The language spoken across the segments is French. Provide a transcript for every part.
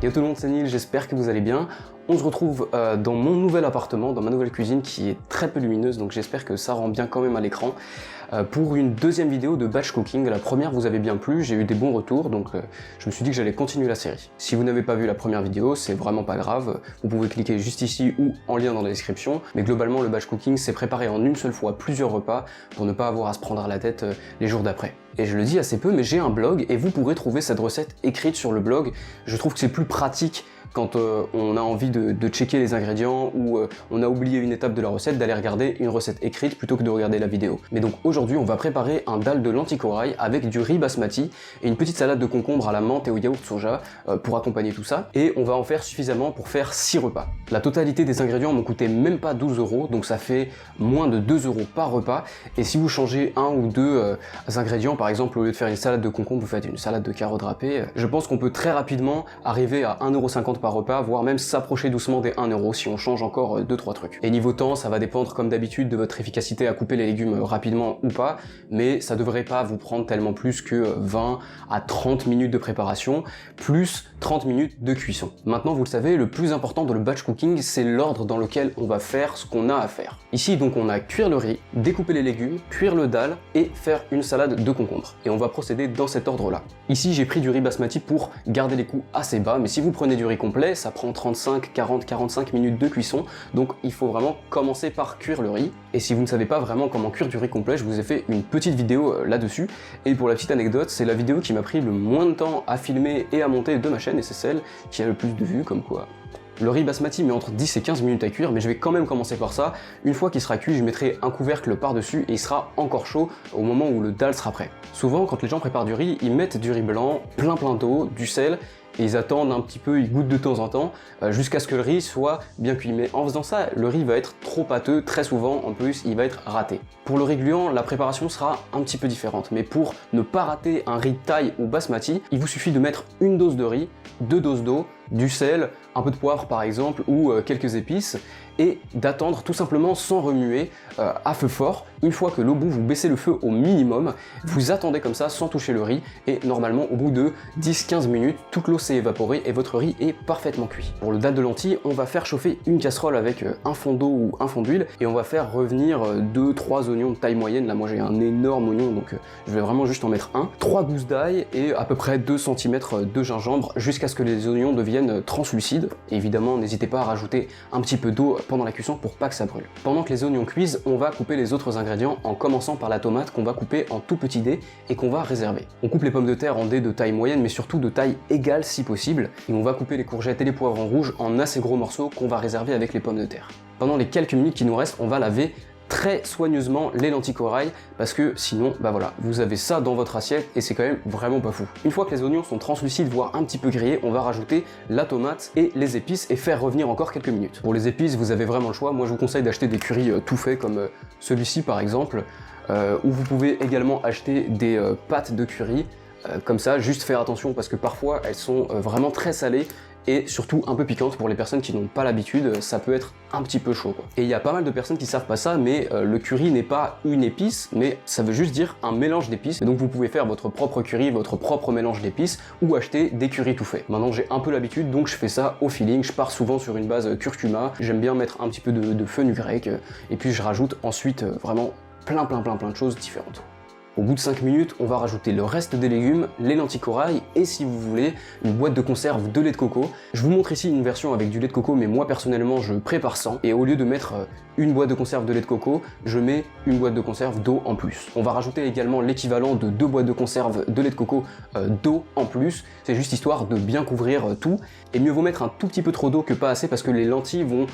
Yo tout le monde, c'est Neil, j'espère que vous allez bien. On se retrouve dans mon nouvel appartement, dans ma nouvelle cuisine qui est très peu lumineuse, donc j'espère que ça rend bien quand même à l'écran. Pour une deuxième vidéo de batch cooking. La première vous avait bien plu, j'ai eu des bons retours, donc je me suis dit que j'allais continuer la série. Si vous n'avez pas vu la première vidéo, c'est vraiment pas grave, vous pouvez cliquer juste ici ou en lien dans la description, mais globalement le batch cooking c'est préparer en une seule fois plusieurs repas pour ne pas avoir à se prendre la tête les jours d'après. Et je le dis assez peu, mais j'ai un blog et vous pourrez trouver cette recette écrite sur le blog. Je trouve que c'est plus pratique quand on a envie de checker les ingrédients ou on a oublié une étape de la recette, d'aller regarder une recette écrite plutôt que de regarder la vidéo. Mais donc aujourd'hui on va préparer un dal de lentilles corail avec du riz basmati et une petite salade de concombre à la menthe et au yaourt soja pour accompagner tout ça, et on va en faire suffisamment pour faire 6 repas. La totalité des ingrédients m'ont coûté même pas 12 €, donc ça fait moins de 2 € par repas, et si vous changez un ou deux ingrédients, par exemple au lieu de faire une salade de concombre vous faites une salade de carottes râpées, je pense qu'on peut très rapidement arriver à 1,50 € par repas, voire même s'approcher doucement des 1 € si on change encore 2-3 trucs. Et niveau temps, ça va dépendre comme d'habitude de votre efficacité à couper les légumes rapidement ou pas, mais ça devrait pas vous prendre tellement plus que 20 à 30 minutes de préparation, plus 30 minutes de cuisson. Maintenant vous le savez, le plus important dans le batch cooking, c'est l'ordre dans lequel on va faire ce qu'on a à faire. Ici donc on a cuire le riz, découper les légumes, cuire le dal et faire une salade de concombre. Et on va procéder dans cet ordre là. Ici j'ai pris du riz basmati pour garder les coûts assez bas, mais si vous prenez du riz complet, ça prend 35, 40, 45 minutes de cuisson, donc il faut vraiment commencer par cuire le riz. Et si vous ne savez pas vraiment comment cuire du riz complet, je vous ai fait une petite vidéo là-dessus, et pour la petite anecdote, c'est la vidéo qui m'a pris le moins de temps à filmer et à monter de ma chaîne, et c'est celle qui a le plus de vues, comme quoi. Le riz basmati met entre 10 et 15 minutes à cuire, mais je vais quand même commencer par ça. Une fois qu'il sera cuit, je mettrai un couvercle par-dessus et il sera encore chaud au moment où le dal sera prêt. Souvent, quand les gens préparent du riz, ils mettent du riz blanc, plein d'eau, du sel, et ils attendent un petit peu, ils goûtent de temps en temps, jusqu'à ce que le riz soit bien cuit. Mais en faisant ça, le riz va être trop pâteux, très souvent, en plus, il va être raté. Pour le riz gluant, la préparation sera un petit peu différente, mais pour ne pas rater un riz thaï ou basmati, il vous suffit de mettre une dose de riz, 2 doses d'eau, du sel, un peu de poivre par exemple, ou quelques épices, et d'attendre tout simplement sans remuer à feu fort. Une fois que l'eau bout, vous baissez le feu au minimum, vous attendez comme ça sans toucher le riz, et normalement au bout de 10-15 minutes, toute l'eau s'est évaporée et votre riz est parfaitement cuit. Pour le dal de lentilles, on va faire chauffer une casserole avec un fond d'eau ou un fond d'huile, et on va faire revenir 2-3 oignons de taille moyenne. Là moi j'ai un énorme oignon, donc je vais vraiment juste en mettre un, 3 gousses d'ail et à peu près 2 cm de gingembre, jusqu'à ce que les oignons deviennent translucides. Et évidemment n'hésitez pas à rajouter un petit peu d'eau pendant la cuisson pour pas que ça brûle. Pendant que les oignons cuisent, on va couper les autres ingrédients en commençant par la tomate qu'on va couper en tout petits dés et qu'on va réserver. On coupe les pommes de terre en dés de taille moyenne, mais surtout de taille égale si possible, et on va couper les courgettes et les poivrons rouges en assez gros morceaux qu'on va réserver avec les pommes de terre. Pendant les quelques minutes qui nous restent, on va laver très soigneusement les lentilles corail, parce que sinon, bah voilà, vous avez ça dans votre assiette et c'est quand même vraiment pas fou. Une fois que les oignons sont translucides, voire un petit peu grillés, on va rajouter la tomate et les épices et faire revenir encore quelques minutes. Pour les épices, vous avez vraiment le choix. Moi, je vous conseille d'acheter des currys tout faits comme celui-ci par exemple, ou vous pouvez également acheter des pâtes de curry. Comme ça, juste faire attention parce que parfois elles sont vraiment très salées et surtout un peu piquantes. Pour les personnes qui n'ont pas l'habitude, ça peut être un petit peu chaud quoi. Et il y a pas mal de personnes qui savent pas ça, mais le curry n'est pas une épice, mais ça veut juste dire un mélange d'épices. Et donc vous pouvez faire votre propre curry, votre propre mélange d'épices, ou acheter des currys tout faits. Maintenant j'ai un peu l'habitude, donc je fais ça au feeling. Je pars souvent sur une base curcuma, j'aime bien mettre un petit peu de fenugrec, et puis je rajoute ensuite vraiment plein de choses différentes. Au bout de 5 minutes, on va rajouter le reste des légumes, les lentilles corail et si vous voulez, une boîte de conserve de lait de coco. Je vous montre ici une version avec du lait de coco, mais moi personnellement je prépare sans, et au lieu de mettre une boîte de conserve de lait de coco, je mets une boîte de conserve d'eau en plus. On va rajouter également l'équivalent de 2 boîtes de conserve de lait de coco d'eau en plus, c'est juste histoire de bien couvrir tout, et mieux vaut mettre un tout petit peu trop d'eau que pas assez, parce que les lentilles vont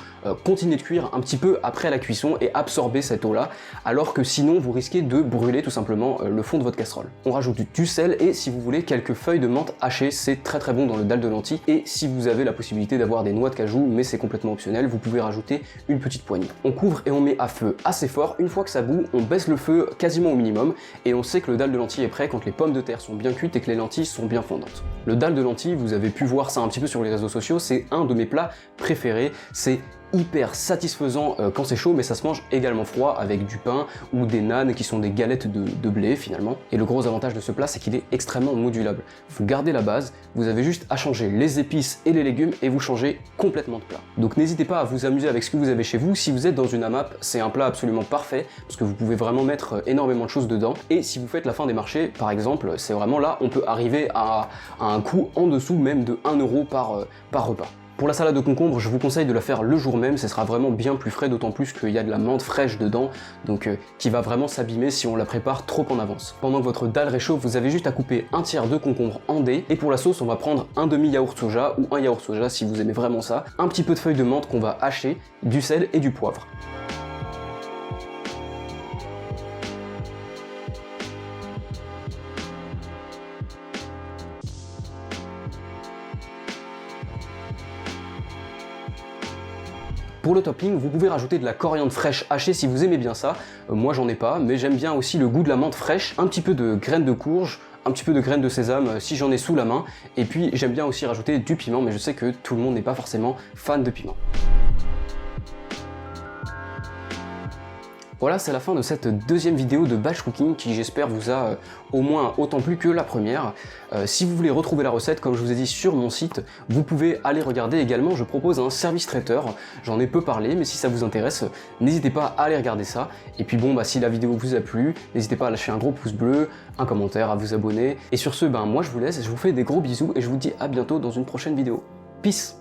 continuer de cuire un petit peu après la cuisson et absorber cette eau là, alors que sinon vous risquez de brûler tout simplement le fond de votre casserole. On rajoute du sel et si vous voulez quelques feuilles de menthe hachées, c'est très bon dans le dal de lentilles, et si vous avez la possibilité d'avoir des noix de cajou, mais c'est complètement optionnel, vous pouvez rajouter une petite poignée. On couvre et on met à feu assez fort. Une fois que ça bout, on baisse le feu quasiment au minimum et on sait que le dal de lentilles est prêt quand les pommes de terre sont bien cuites et que les lentilles sont bien fondantes. Le dal de lentilles, vous avez pu voir ça un petit peu sur les réseaux sociaux, c'est un de mes plats préférés, c'est hyper satisfaisant quand c'est chaud, mais ça se mange également froid avec du pain ou des nanes qui sont des galettes de blé finalement. Et le gros avantage de ce plat, c'est qu'il est extrêmement modulable. Vous gardez la base, vous avez juste à changer les épices et les légumes et vous changez complètement de plat. Donc n'hésitez pas à vous amuser avec ce que vous avez chez vous. Si vous êtes dans une AMAP, c'est un plat absolument parfait parce que vous pouvez vraiment mettre énormément de choses dedans. Et si vous faites la fin des marchés, par exemple, c'est vraiment là, on peut arriver à un coût en dessous même de 1 € par repas. Pour la salade de concombre, je vous conseille de la faire le jour même, ce sera vraiment bien plus frais, d'autant plus qu'il y a de la menthe fraîche dedans, donc qui va vraiment s'abîmer si on la prépare trop en avance. Pendant que votre dalle réchauffe, vous avez juste à couper un tiers de concombre en dés, et pour la sauce, on va prendre un demi-yaourt soja ou un yaourt soja si vous aimez vraiment ça, un petit peu de feuilles de menthe qu'on va hacher, du sel et du poivre. Pour le topping, vous pouvez rajouter de la coriandre fraîche hachée si vous aimez bien ça. Moi j'en ai pas, mais j'aime bien aussi le goût de la menthe fraîche, un petit peu de graines de courge, un petit peu de graines de sésame si j'en ai sous la main. Et puis j'aime bien aussi rajouter du piment, mais je sais que tout le monde n'est pas forcément fan de piment. Voilà, c'est la fin de cette deuxième vidéo de batch cooking qui j'espère vous a au moins autant plu que la première. Si vous voulez retrouver la recette, comme je vous ai dit sur mon site, vous pouvez aller regarder également, je propose un service traiteur, j'en ai peu parlé, mais si ça vous intéresse, n'hésitez pas à aller regarder ça. Et puis bon, si la vidéo vous a plu, n'hésitez pas à lâcher un gros pouce bleu, un commentaire, à vous abonner. Et sur ce, moi je vous laisse, je vous fais des gros bisous et je vous dis à bientôt dans une prochaine vidéo. Peace!